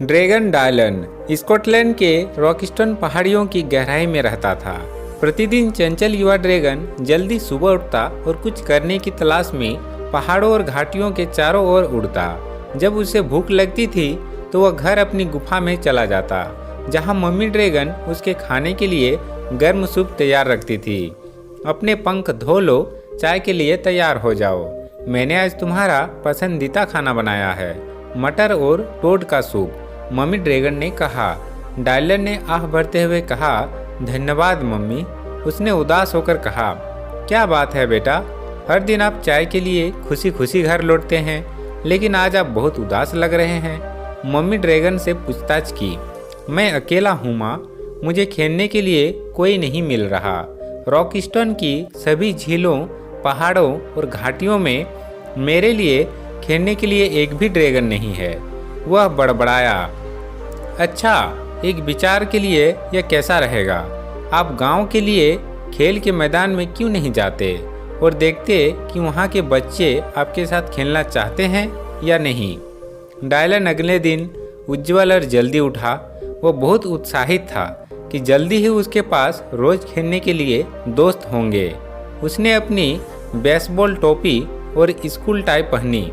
Dragon Dylan Scotland के रॉकस्टोन पहाड़ियों की गहराई में रहता था। प्रतिदिन चंचल युवा ड्रैगन जल्दी सुबह उठता और कुछ करने की तलाश में पहाड़ों और घाटियों के चारों ओर उड़ता। जब उसे भूख लगती थी तो वह घर अपनी गुफा में चला जाता, जहां मम्मी ड्रैगन उसके खाने के लिए गर्म सूप तैयार रखती थी। अपने पंख धो लो, चाय के लिए तैयार हो जाओ। मैंने आज तुम्हारा पसंदीदा खाना बनाया है, मटर और टोड का सूप, मम्मी ड्रैगन ने कहा। डायलन ने आह भरते हुए कहा, धन्यवाद मम्मी। उसने उदास होकर कहा, क्या बात है बेटा, हर दिन आप चाय के लिए खुशी खुशी घर लौटते हैं, लेकिन आज आप बहुत उदास लग रहे हैं। मम्मी ड्रैगन से पूछताछ की। मैं अकेला हूँ माँ, मुझे खेलने के लिए कोई नहीं मिल रहा। रॉकस्टोन की सभी झीलों, पहाड़ों और घाटियों में मेरे लिए खेलने के लिए एक भी ड्रैगन नहीं है। वह बड़बड़ाया। अच्छा, एक विचार के लिए यह कैसा रहेगा, आप गांव के लिए खेल के मैदान में क्यों नहीं जाते और देखते कि वहां के बच्चे आपके साथ खेलना चाहते हैं या नहीं। डायलन अगले दिन उज्ज्वल और जल्दी उठा। वह बहुत उत्साहित था कि जल्दी ही उसके पास रोज खेलने के लिए दोस्त होंगे। उसने अपनी बेसबॉल टोपी और स्कूल टाई पहनी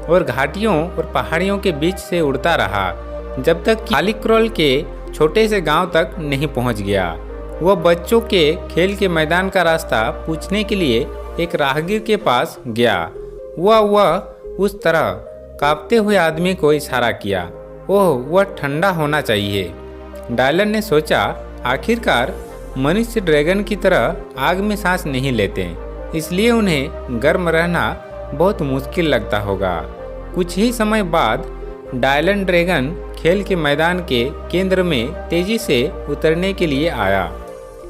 और घाटियों और पहाड़ियों के बीच से उड़ता रहा, जब तक कि कालीक्रॉल के छोटे से गांव तक नहीं पहुंच गया। वह बच्चों के खेल के मैदान का रास्ता पूछने के लिए एक राहगीर के पास गया। वह उस तरह कांपते हुए आदमी को इशारा किया। ओह, वह ठंडा होना चाहिए। डायलन ने सोचा, आखिरकार मनुष्य ड्रैगन की तरह आग में सांस नहीं लेते, इसलिए उन्हें गर्म रहना बहुत मुश्किल लगता होगा। कुछ ही समय बाद डायलन ड्रैगन खेल के मैदान के केंद्र में तेजी से उतरने के लिए आया।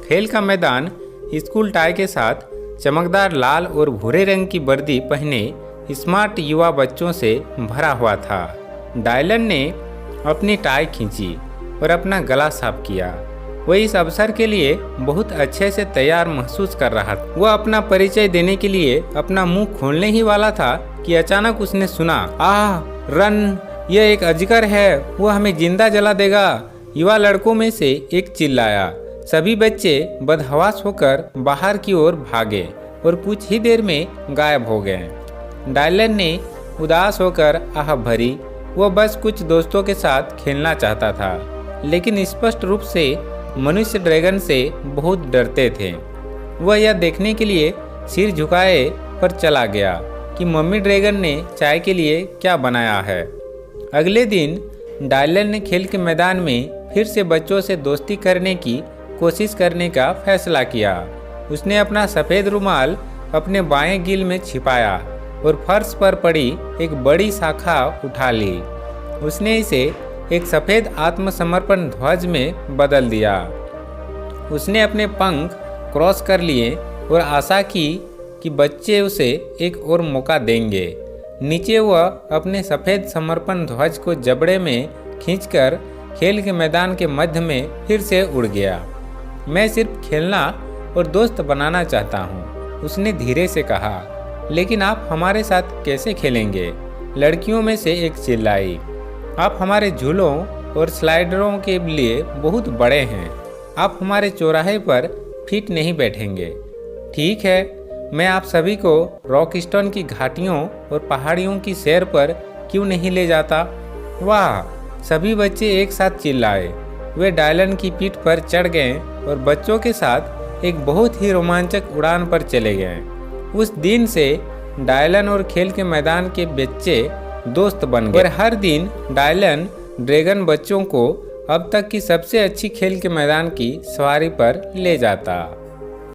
खेल का मैदान स्कूल टाई के साथ चमकदार लाल और भूरे रंग की वर्दी पहने स्मार्ट युवा बच्चों से भरा हुआ था। डायलन ने अपनी टाई खींची और अपना गला साफ किया। वह इस अवसर के लिए बहुत अच्छे से तैयार महसूस कर रहा था। वह अपना परिचय देने के लिए अपना मुंह खोलने ही वाला था कि अचानक उसने सुना, आह रन, यह एक अजगर है, वह हमें जिंदा जला देगा। युवा लड़कों में से एक चिल्लाया। सभी बच्चे बदहवास होकर बाहर की ओर भागे और कुछ ही देर में गायब हो गए। डायलन ने उदास होकर आह भरी। वह बस कुछ दोस्तों के साथ खेलना चाहता था, लेकिन स्पष्ट रूप से मनुष्य ड्रैगन से बहुत डरते थे। वह यह देखने के लिए सिर झुकाए पर चला गया कि मम्मी ड्रैगन ने चाय के लिए क्या बनाया है। अगले दिन डायलन ने खेल के मैदान में फिर से बच्चों से दोस्ती करने की कोशिश करने का फैसला किया। उसने अपना सफ़ेद रुमाल अपने बाएं गिल में छिपाया और फर्श पर पड़ी एक बड़ी शाखा उठा ली। उसने इसे एक सफ़ेद आत्मसमर्पण ध्वज में बदल दिया। उसने अपने पंख क्रॉस कर लिए और आशा की कि बच्चे उसे एक और मौका देंगे। नीचे वह अपने सफ़ेद समर्पण ध्वज को जबड़े में खींचकर खेल के मैदान के मध्य में फिर से उड़ गया। मैं सिर्फ खेलना और दोस्त बनाना चाहता हूँ, उसने धीरे से कहा। लेकिन आप हमारे साथ कैसे खेलेंगे? लड़कियों में से एक चिल्लाई। आप हमारे झूलों और स्लाइडरों के लिए बहुत बड़े हैं, आप हमारे चौराहे पर फिट नहीं बैठेंगे। ठीक है, मैं आप सभी को रॉकस्टोन की घाटियों और पहाड़ियों की सैर पर क्यों नहीं ले जाता? वाह, सभी बच्चे एक साथ चिल्लाए। वे डायलन की पीठ पर चढ़ गए और बच्चों के साथ एक बहुत ही रोमांचक उड़ान पर चले गए। उस दिन से डायलन और खेल के मैदान के बच्चे दोस्त बन गए और हर दिन डायलन ड्रैगन बच्चों को अब तक की सबसे अच्छी खेल के मैदान की सवारी पर ले जाता।